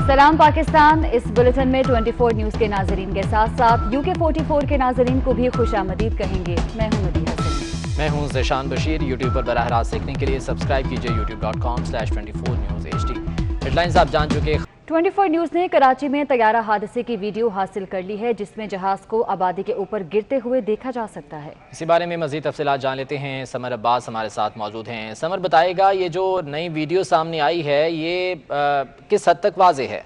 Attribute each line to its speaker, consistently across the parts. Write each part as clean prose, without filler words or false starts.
Speaker 1: सलाम पाकिस्तान। इस बुलेटिन में 24 न्यूज़ के नाजरीन के साथ साथ UK 44 के नाजरीन को भी खुशामदीद कहेंगे। मैं हूं मदीहा सलीम।
Speaker 2: मैं हूं ज़ेशान बशीर। यूट्यूब पर बराह रास्त देखने के लिए सब्सक्राइब कीजिए youtube.com/24newshd। हेडलाइंस आप जान चुके।
Speaker 1: 24 न्यूज़ ने कराची में तैयारा हादसे की वीडियो हासिल कर ली है, जिसमें जहाज को आबादी के ऊपर गिरते हुए देखा जा सकता है।
Speaker 2: इसी बारे में मज़ीद तफसीलात जान लेते हैं। समर अब्बास हमारे साथ मौजूद हैं। समर, बताएगा ये जो नई वीडियो सामने आई है ये किस हद तक वाज़े है?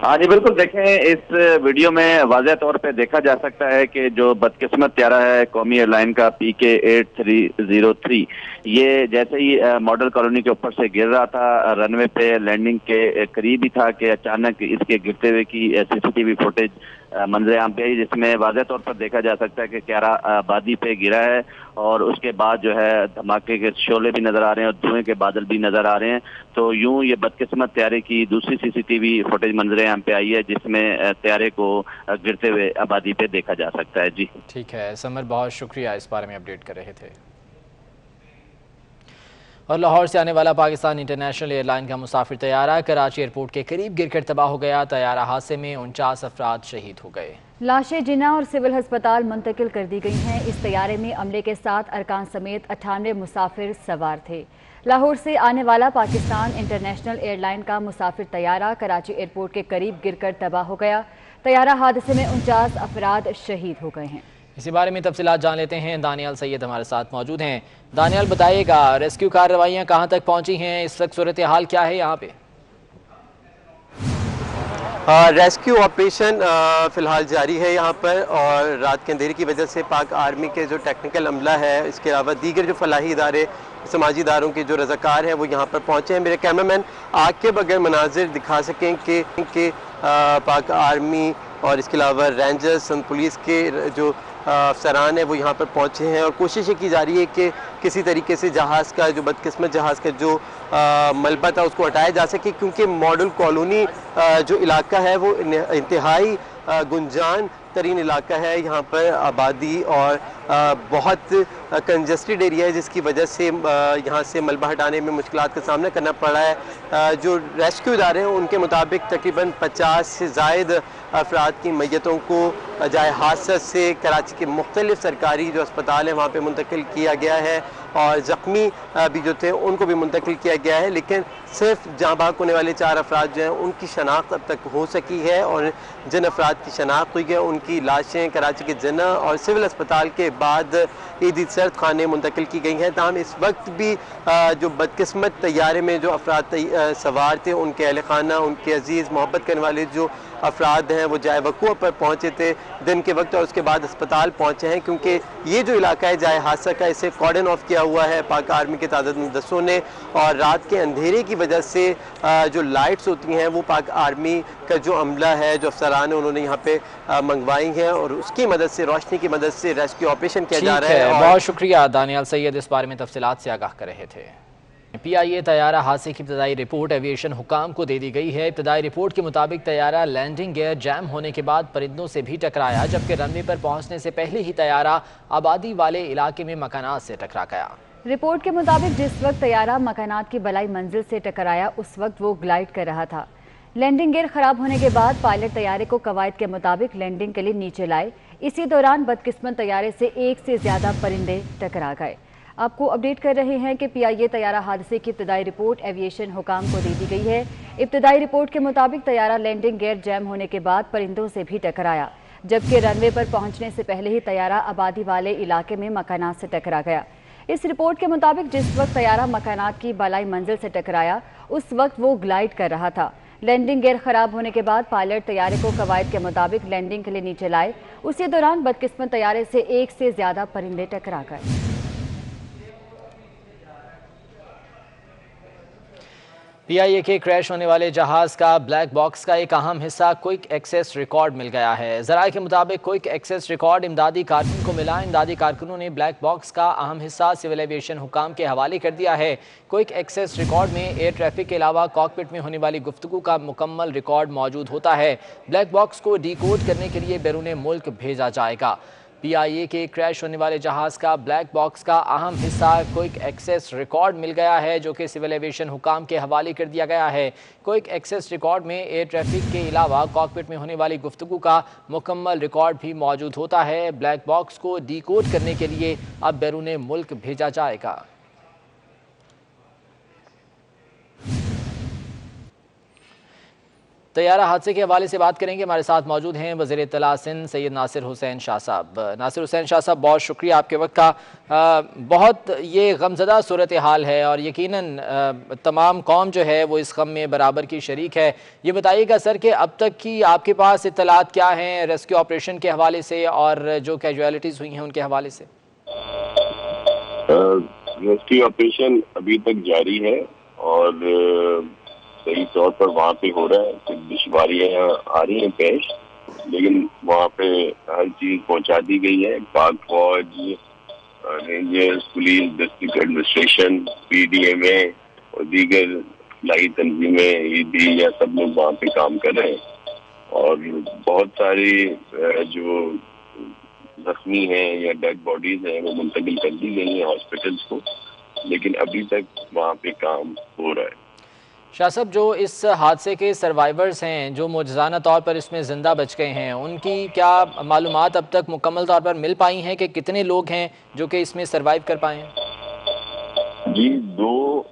Speaker 3: हाँ जी बिल्कुल, देखें इस वीडियो में वाज़ह तौर पे देखा जा सकता है कि जो बदकिस्मत त्यारा है कौमी एयरलाइन का PK 8303, ये जैसे ही मॉडल कॉलोनी के ऊपर से गिर रहा था, रनवे पे लैंडिंग के करीब ही था कि अचानक इसके गिरते हुए की CCTV फुटेज मंजर आम पे आई, जिसमें वाज़ह तौर पर देखा जा सकता है कि क्यारा आबादी पे गिरा है और उसके बाद जो है धमाके के शोले भी नजर आ रहे हैं और धुएं के बादल भी नजर आ रहे हैं। तो यूं ये बदकिस्मत त्यारे की दूसरी CCTV फुटेज मंजर आम पे आई है, जिसमें त्यारे को गिरते हुए आबादी पे देखा जा सकता है। जी
Speaker 2: ठीक है समर, बहुत शुक्रिया, इस बारे में अपडेट कर रहे थे। और लाहौर से आने वाला पाकिस्तान इंटरनेशनल एयरलाइन का मुसाफिर तैयारा कराची एयरपोर्ट के करीब गिरकर तबाह हो गया। तैयारा हादसे में 49 अफराद शहीद हो गए।
Speaker 1: लाशें जिन्ना और सिविल अस्पताल मुंतकिल कर दी गई हैं। इस तैयारे में अमले के 7 अरकान समेत 98 मुसाफिर सवार थे। लाहौर से आने वाला पाकिस्तान इंटरनेशनल एयरलाइन का मुसाफिर तैयारा कराची एयरपोर्ट के करीब गिरकर तबाह हो गया। तैयारा हादसे में 49 अफराद शहीद हो गए हैं।
Speaker 2: इसी बारे में तफसीलात जान लेते हैं। दानियाल सैयद हमारे साथ मौजूद हैं। दानियाल, बताइएगा रेस्क्यू कार्रवाइयाँ कहाँ तक पहुँची हैं, इस वक्त सूरत हाल क्या है यहाँ पे?
Speaker 4: रेस्क्यू ऑपरेशन फ़िलहाल जारी है यहाँ पर, और रात के अंधेरे की वजह से पाक आर्मी के जो टेक्निकल अमला है, इसके अलावा दीगर जो फलाही इदारे समाजी इदारों के जो रज़ाकार हैं वो यहाँ पर पहुँचे हैं। मेरे कैमरामैन आकिब अगर मनाजिर दिखा सकें कि पाक आर्मी और इसके अलावा रेंजर्स और पुलिस के जो अफसरान है वो यहाँ पर पहुँचे हैं और कोशिश की जा रही है कि किसी तरीके से जहाज़ का जो बदकिस्मत जहाज़ का जो मलबा था उसको हटाया जा सके, क्योंकि मॉडल कॉलोनी जो इलाका है वो इंतहाई गुंजान तरीन इलाका है। यहाँ पर आबादी और बहुत कंजस्टेड एरिया है, जिसकी वजह से यहाँ से मलबा हटाने में मुश्किलात का सामना करना पड़ रहा है। जो रेस्क्यू इदारे हैं उनके मुताबिक तकरीबन 50 से ज़ायद अफराद की मैयतों को जाए हादसा से कराची के मुख्तलिफ सरकारी जो अस्पताल हैं वहाँ पर मुंतकिल किया गया है, और ज़ख्मी भी जो थे उनको भी मुंतकिल किया गया है। लेकिन सिर्फ जहाँ भाग होने वाले 4 अफराद जो हैं उनकी शनाख्त अब तक हो सकी है, और जिन अफराद की शनाख्त हुई है उनकी लाशें कराची के जिन्ना और सिविल अस्पताल के बाद ईदी सर्द खाने मुंतकिल की गई हैं। ताहम इस वक्त भी जो बदकिस्मत तैयारे में जो अफराद सवार थे उनके अहल खाना, उनके अजीज़ मोहब्बत करने वाले जो अफराद हैं वो जाए वक़ूअ पर पहुँचे थे दिन के वक्त और उसके बाद अस्पताल पहुँचे हैं, क्योंकि ये जो इलाका है जाए हादसा का, इसे कॉर्डन ऑफ किया हुआ है पाक आर्मी के तादाद मुदस्सों ने, और रात के अंधेरे की वजह से जो लाइट्स होती हैं वो पाक आर्मी का जो अमला है, जो अफसरान है, उन्होंने यहाँ पे मंगवाई हैं और उसकी मदद से, रोशनी की मदद से रेस्क्यू ऑपरेशन किया जा रहा है।
Speaker 2: बहुत शुक्रिया दानियाल सैयद, इस बारे में तफसीलात से आगाह कर रहे थे। PIA तैयारा हादसे की इब्तदाई रिपोर्ट एविएशन हुकाम को दे दी गई है। इब्तदाई रिपोर्ट के मुताबिक तैयारा लैंडिंग गियर जैम होने के बाद परिंदों से भी टकराया, जबकि रनवे पर पहुंचने से पहले ही तैयारा आबादी वाले इलाके में मकानात से टकरा गया।
Speaker 1: रिपोर्ट के मुताबिक जिस वक्त तैयारा मकानात की बलाई मंजिल से टकराया उस वक्त वो ग्लाइड कर रहा था। लैंडिंग गियर खराब होने के बाद पायलट तैयारे को कवायद के मुताबिक लैंडिंग के लिए नीचे लाए। इसी दौरान बदकिस्मत तैयारे से 1 से ज्यादा परिंदे टकरा गए। आपको अपडेट कर रहे हैं कि PIA तैयारा हादसे की इब्तदाई रिपोर्ट एविएशन हुकाम को दे दी गई है। इब्तदाई रिपोर्ट के मुताबिक तैयारा लैंडिंग गियर जैम होने के बाद परिंदों से भी टकराया, जबकि रनवे पर पहुंचने से पहले ही तैयारा आबादी वाले इलाके में मकानात से टकरा गया। इस रिपोर्ट के मुताबिक जिस वक्त तैयारा मकानात की बालाई मंजिल से टकराया उस वक्त वो ग्लाइड कर रहा था। लैंडिंग गियर खराब होने के बाद पायलट तैयारे को कवायद के मुताबिक लैंडिंग के लिए नीचे लाए। उसी दौरान बदकिस्मत तैयारे से 1 से ज्यादा परिंदे टकरा गए।
Speaker 2: PIA के क्रैश होने वाले जहाज का ब्लैक बॉक्स का एक अहम हिस्सा क्विक एक्सेस रिकॉर्ड मिल गया है। ज़राए के मुताबिक क्विक एक्सेस रिकॉर्ड इमदादी कारकुन को मिला। इमदादी कारकुनों ने ब्लैक बॉक्स का अहम हिस्सा सिविल एविएशन हुकाम के हवाले कर दिया है। क्विक एक्सेस रिकॉर्ड में एयर ट्रैफिक के अलावा कॉकपिट में होने वाली गुफ्तगू का मुकम्मल रिकॉर्ड मौजूद होता है। ब्लैक बॉक्स को डिकोड करने के लिए बैरून मुल्क भेजा जाएगा। PIA کے کریش ہونے والے جہاز کا بلیک باکس کا اہم حصہ کوئک ایکسیس ریکارڈ مل گیا ہے، جو کہ سول ایویشن حکام کے حوالے کر دیا گیا ہے۔ کوئک ایکسیس ریکارڈ میں ایئر ٹریفک کے علاوہ کاکپٹ میں ہونے والی گفتگو کا مکمل ریکارڈ بھی موجود ہوتا ہے۔ بلیک باکس کو ڈی کوڈ کرنے کے لیے اب بیرون ملک بھیجا جائے گا۔ طیارہ حادثے کے حوالے سے بات کریں گے، ہمارے ساتھ موجود ہیں وزیر اطلاع سندھ سید ناصر حسین شاہ صاحب۔ ناصر حسین شاہ صاحب، بہت شکریہ آپ کے وقت کا۔ بہت یہ غمزدہ صورتحال ہے اور یقیناً تمام قوم جو ہے وہ اس غم میں برابر کی شریک ہے۔ یہ بتائیے گا سر کہ اب تک کی آپ کے پاس اطلاعات کیا ہیں ریسکیو آپریشن کے حوالے سے اور جو کیجویلٹیز ہوئی ہیں ان کے حوالے سے؟
Speaker 5: ریسکیو آپریشن ابھی تک جاری ہے اور صحیح طور پر وہاں پہ ہو رہا ہے۔ کچھ دشواریاں آ رہی ہیں پیش، لیکن وہاں پہ ہر چیز پہنچا دی گئی ہے۔ پاک فوج، rangers, police, district administration, PDMA اور دیگر فلاحی تنظیمیں، ED یا سب لوگ وہاں پہ کام کر رہے ہیں اور بہت ساری جو زخمی ہیں یا ڈیڈ باڈیز ہیں وہ منتقل کر دی گئی ہیں ہاسپٹلس کو، لیکن ابھی تک وہاں پہ کام ہو رہا ہے۔
Speaker 2: شاہ صاحب، جو اس حادثے کے سروائیورز ہیں جو معجزانہ طور پر اس میں زندہ بچ گئے ہیں، ان کی کیا معلومات اب تک مکمل طور پر مل پائی ہیں کہ کتنے لوگ ہیں جو کہ اس میں سروائیو کر پائے ہیں؟
Speaker 5: جی، 2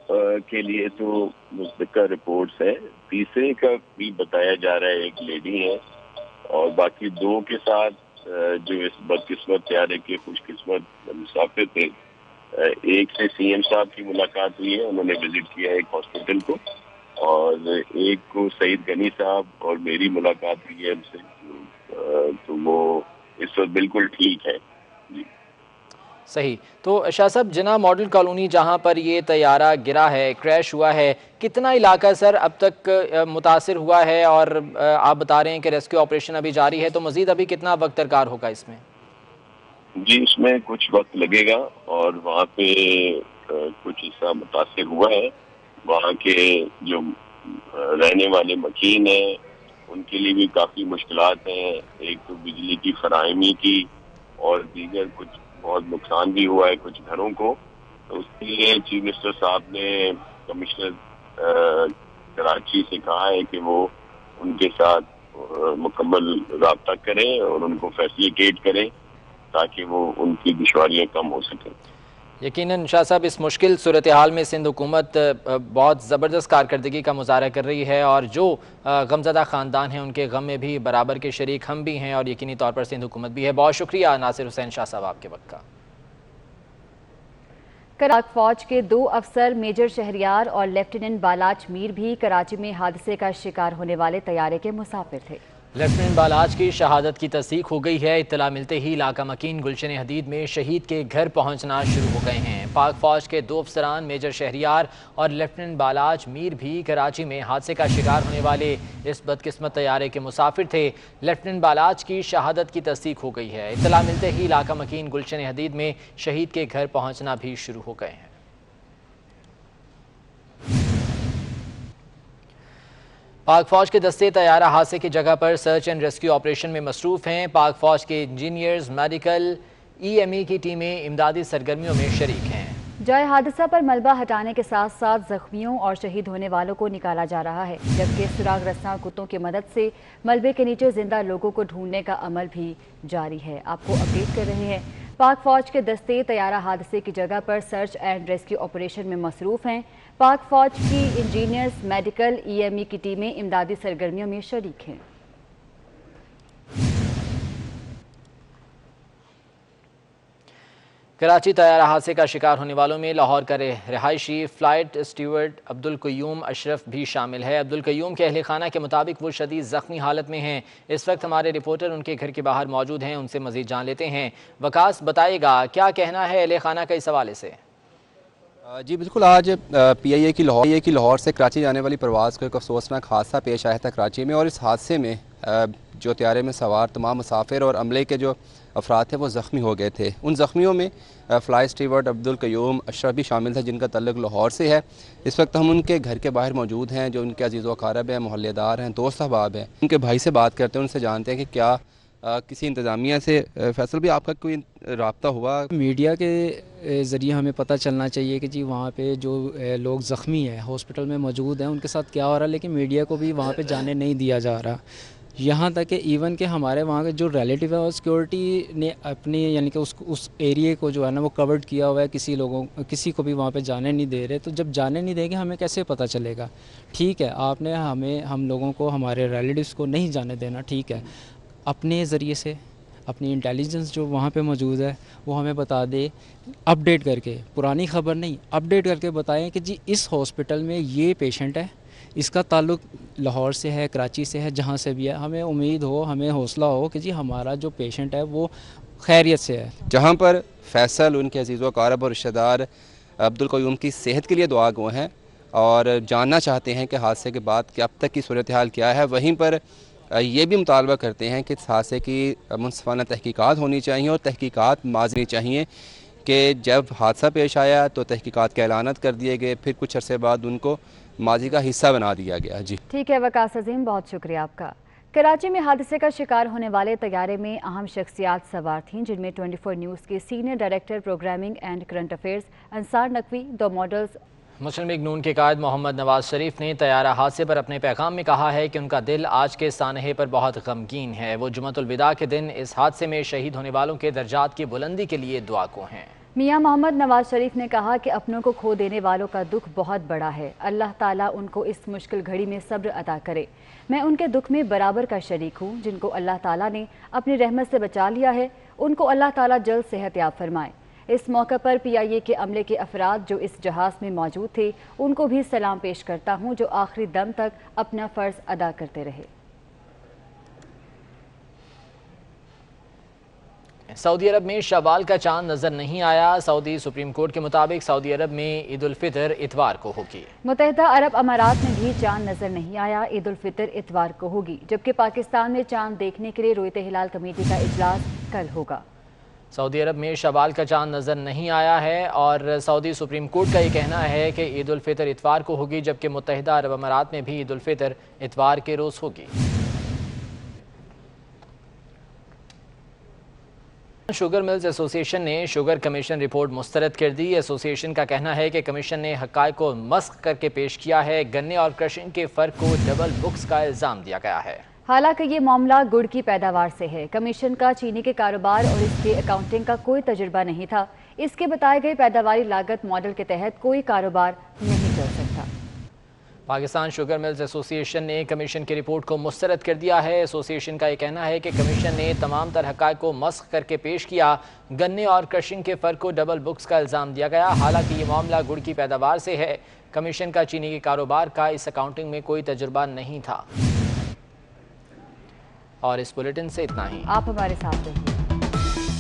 Speaker 5: کے لیے تو مستقل رپورٹس ہیں، تیسرے کا بھی بتایا جا رہا ہے ایک لیڈی ہے، اور باقی 2 کے ساتھ جو اس بدقسمت طیارے کے خوش قسمت مسافر تھے، ایک سے CM صاحب کی ملاقات ہوئی ہے، انہوں نے وزٹ کیا ہے ایک ہاسپٹل کو، اور ایک کو سعید غنی صاحب اور میری ملاقات ہوئی ہے ان سے، تو وہ اس وقت بالکل ٹھیک ہے۔ جی
Speaker 2: صحیح۔ تو شاہ صاحب، جناح ماڈل کالونی جہاں پر یہ طیارہ گرا ہے، کریش ہوا ہے، کتنا علاقہ سر اب تک متاثر ہوا ہے؟ اور آپ بتا رہے ہیں کہ ریسکیو آپریشن ابھی جاری ہے، تو مزید ابھی کتنا وقت درکار ہوگا اس میں؟
Speaker 5: جی، اس میں کچھ وقت لگے گا اور وہاں پہ کچھ حصہ متاثر ہوا ہے۔ وہاں کے جو رہنے والے مکین ہیں ان کے لیے بھی کافی مشکلات ہیں، ایک تو بجلی کی فراہمی کی اور دیگر کچھ بہت نقصان بھی ہوا ہے کچھ گھروں کو، تو اس کے لیے چیف منسٹر صاحب نے کمشنر کراچی سے کہا ہے کہ وہ ان کے ساتھ مکمل رابطہ کریں اور ان کو فیسیلیٹیٹ کریں تاکہ وہ ان کی دشواریاں کم ہو سکیں۔
Speaker 2: یقیناً شاہ صاحب، اس مشکل صورتحال میں سندھ حکومت بہت زبردست کارکردگی کا مظاہرہ کر رہی ہے، اور جو غمزدہ خاندان ہیں ان کے غم میں بھی برابر کے شریک ہم بھی ہیں اور یقینی طور پر سندھ حکومت بھی ہے۔ بہت شکریہ ناصر حسین شاہ صاحب آپ کے وقت کا۔
Speaker 1: پاک فوج کے 2 افسر میجر شہریار اور لیفٹیننٹ بالاچ میر بھی کراچی میں حادثے کا شکار ہونے والے طیارے کے مسافر تھے۔
Speaker 2: لیفٹیننٹ بالاچ کی شہادت کی تصدیق ہو گئی ہے۔ اطلاع ملتے ہی علاقہ مکین گلشن حدید میں شہید کے گھر پہنچنا شروع ہو گئے ہیں۔ پاک فوج کے 2 افسران میجر شہریار اور لیفٹیننٹ بالاچ میر بھی کراچی میں حادثے کا شکار ہونے والے اس بدقسمت طیارے کے مسافر تھے۔ لیفٹیننٹ بالاچ کی شہادت کی تصدیق ہو گئی ہے۔ اطلاع ملتے ہی علاقہ مکین گلشن حدید میں شہید کے گھر پہنچنا بھی شروع ہو گئے ہیں۔ پاک فوج کے دستے طیارہ حادثے کی جگہ پر سرچ اینڈ ریسکیو آپریشن میں مصروف ہیں۔ پاک فوج کے انجینئرز، میڈیکل، EME کی ٹیمیں امدادی سرگرمیوں میں شریک ہیں۔
Speaker 1: جائے حادثہ پر ملبہ ہٹانے کے ساتھ ساتھ زخمیوں اور شہید ہونے والوں کو نکالا جا رہا ہے، جبکہ سراغ رساں کتوں کی مدد سے ملبے کے نیچے زندہ لوگوں کو ڈھونڈنے کا عمل بھی جاری ہے۔ آپ کو اپڈیٹ کر رہے ہیں۔ پاک فوج کے دستے طیارہ حادثے کی جگہ پر سرچ اینڈ ریسکیو آپریشن میں مصروف ہیں۔ پاک فوج کی انجینئرز، میڈیکل، EME کی ٹیمیں امدادی سرگرمیوں میں شریک ہیں۔
Speaker 2: کراچی طیارہ حادثے کا شکار ہونے والوں میں لاہور کا رہائشی فلائٹ اسٹیورڈ عبدالقیوم اشرف بھی شامل ہے۔ عبدالقیوم کے اہل خانہ کے مطابق وہ شدید زخمی حالت میں ہیں۔ اس وقت ہمارے رپورٹر ان کے گھر کے باہر موجود ہیں، ان سے مزید جان لیتے ہیں۔ وکاس، بتائے گا کیا کہنا ہے اہل خانہ کا اس حوالے سے؟
Speaker 6: جی بالکل، آج PIA کی لاہور سے کراچی جانے والی پرواز کو ایک افسوسناک حادثہ پیش آیا تھا کراچی میں، اور اس حادثے میں جو طیارے میں سوار تمام مسافر اور عملے کے جو افراد تھے وہ زخمی ہو گئے تھے۔ ان زخمیوں میں فلائی اسٹیورڈ عبدالقیوم اشرف بھی شامل تھا، جن کا تعلق لاہور سے ہے۔ اس وقت ہم ان کے گھر کے باہر موجود ہیں، جو ان کے عزیز و اقارب ہیں، محلے دار ہیں، دوست احباب ہیں۔ ان کے بھائی سے بات کرتے ہیں، ان سے جانتے ہیں کہ کیا किसी इंतज़ामिया से फैसल भी आपका कोई राब्ता हुआ?
Speaker 7: मीडिया के ज़रिए हमें पता चलना चाहिए कि जी वहाँ पे जो लोग ज़ख्मी हैं हॉस्पिटल में मौजूद हैं उनके साथ क्या हो रहा है, लेकिन मीडिया को भी वहाँ पे जाने नहीं दिया जा रहा। यहाँ तक कि इवन के हमारे वहाँ के जो रिलेटिव है और सिक्योरिटी ने अपनी यानी कि उस एरिए को जो है ना वो कवर्ड किया हुआ है, किसी को भी वहाँ पे जाने नहीं दे रहे। तो जब जाने नहीं देंगे हमें कैसे पता चलेगा? ठीक है, आपने हम लोगों को, हमारे रिलेटिव्स को नहीं जाने देना, ठीक है, अपने ज़रिए से अपनी इंटेलिजेंस जो वहाँ पे मौजूद है वो हमें बता दे, अपडेट करके, पुरानी ख़बर नहीं, अपडेट करके बताएं कि जी इस हॉस्पिटल में ये पेशेंट है, इसका ताल्लुक़ लाहौर से है, कराची से है, जहाँ से भी है। हमें उम्मीद हो, हमें हौसला हो कि जी हमारा जो पेशेंट है वो खैरियत से है।
Speaker 6: जहाँ पर फैसल, उनके अजीज़ व अक़ारब और रिश्तेदार अब्दुल क़य्यूम की सेहत के लिए दुआ गो हैं और जानना चाहते हैं कि हादसे के बाद कि अब तक की सूरत हाल क्या है, वहीं पर ये भी मुतालबा करते हैं कि इस हादसे की मुनसिफाना तहकीकात होनी चाहिए और तहकीकात माजनी चाहिए कि जब हादसा पेश आया तो तहकीकात के ऐलानात कर दिए गए, फिर कुछ अरसे बाद उनको माजी का हिस्सा बना दिया गया। जी
Speaker 1: ठीक है वकास अजीम, बहुत शुक्रिया आपका। कराची में हादसे का शिकार होने वाले तैयारे में अहम शख्सियात सवार थीं, जिनमें 24 न्यूज़ के senior director programming and current affairs Ansar Naqvi, 2 models.
Speaker 2: Muslim League Noon के कायद मोहम्मद नवाज शरीफ ने तैयारा हादसे पर अपने पैगाम में कहा है कि उनका दिल आज के सानहे पर बहुत गमगीन है। वो जुम्मतुल विदा के दिन इस हादसे में शहीद होने वालों के दर्जात की बुलंदी के लिए दुआ को हैं।
Speaker 1: मियां मोहम्मद नवाज शरीफ ने कहा कि अपनों को खो देने वालों का दुख बहुत बड़ा है। अल्लाह ताला उनको इस मुश्किल घड़ी में सब्र अता करे। मैं उनके दुख में बराबर का शरीक हूँ। जिनको अल्लाह ताला ने अपनी रहमत से बचा लिया है उनको अल्लाह ताला जल्द सेहतयाब फरमाए। इस मौके पर PIA के अमले के अफराद जो इस जहाज़ में मौजूद थे उनको भी सलाम पेश करता हूँ, जो आखिरी दम तक अपना फ़र्ज अदा करते रहे।
Speaker 2: सऊदी अरब में शवाल का चांद नजर नहीं आया। सऊदी सुप्रीम कोर्ट के मुताबिक सऊदी अरब में ईद उल फितर इतवार को होगी।
Speaker 1: मुत्तहिदा अरब अमारात में भी चांद नजर नहीं आया। ईद उल फितर इतवार को होगी, जबकि पाकिस्तान में चांद देखने के लिए रोयते हिलाल कमेटी का इजलास कल होगा।
Speaker 2: सऊदी अरब में शवाल का चांद नजर नहीं आया है और सऊदी सुप्रीम कोर्ट का ये कहना है कि ईद उल फितर इतवार को होगी, जबकि मुत्तहिदा अरब अमारात में भी ईद उल फितर इतवार के रोज होगी। शुगर मिल्स एसोसिएशन ने शुगर कमीशन रिपोर्ट मुस्तरद कर दी। एसोसिएशन का कहना है कि कमीशन ने हक़ाइक़ को मस्ख़ करके पेश किया है। गन्ने और क्रशिंग के फ़र्क को डबल बुक्स का इल्ज़ाम दिया गया है।
Speaker 1: हालांकि ये मामला गुड़ की पैदावार से है। कमीशन का चीनी के कारोबार और इसके अकाउंटिंग का कोई तजुर्बा नहीं था। इसके बताए गए पैदावारी लागत मॉडल के तहत कोई कारोबार नहीं कर सकता।
Speaker 2: पाकिस्तान शुगर मिल्स एसोसिएशन ने कमीशन की रिपोर्ट को मुस्तरद कर दिया है। एसोसिएशन का ये कहना है कि कमीशन ने तमाम तर हक़ाइक़ को मस्ख़ करके पेश किया। गन्ने और क्रशिंग के फ़र्क को डबल बुक्स का इल्ज़ाम दिया गया। हालांकि ये मामला गुड़ की पैदावार से है। कमीशन का चीनी के कारोबार का इस अकाउंटिंग में कोई तजुर्बा नहीं था। और इस बुलेटिन से इतना ही।
Speaker 1: आप हमारे साथ रहिए।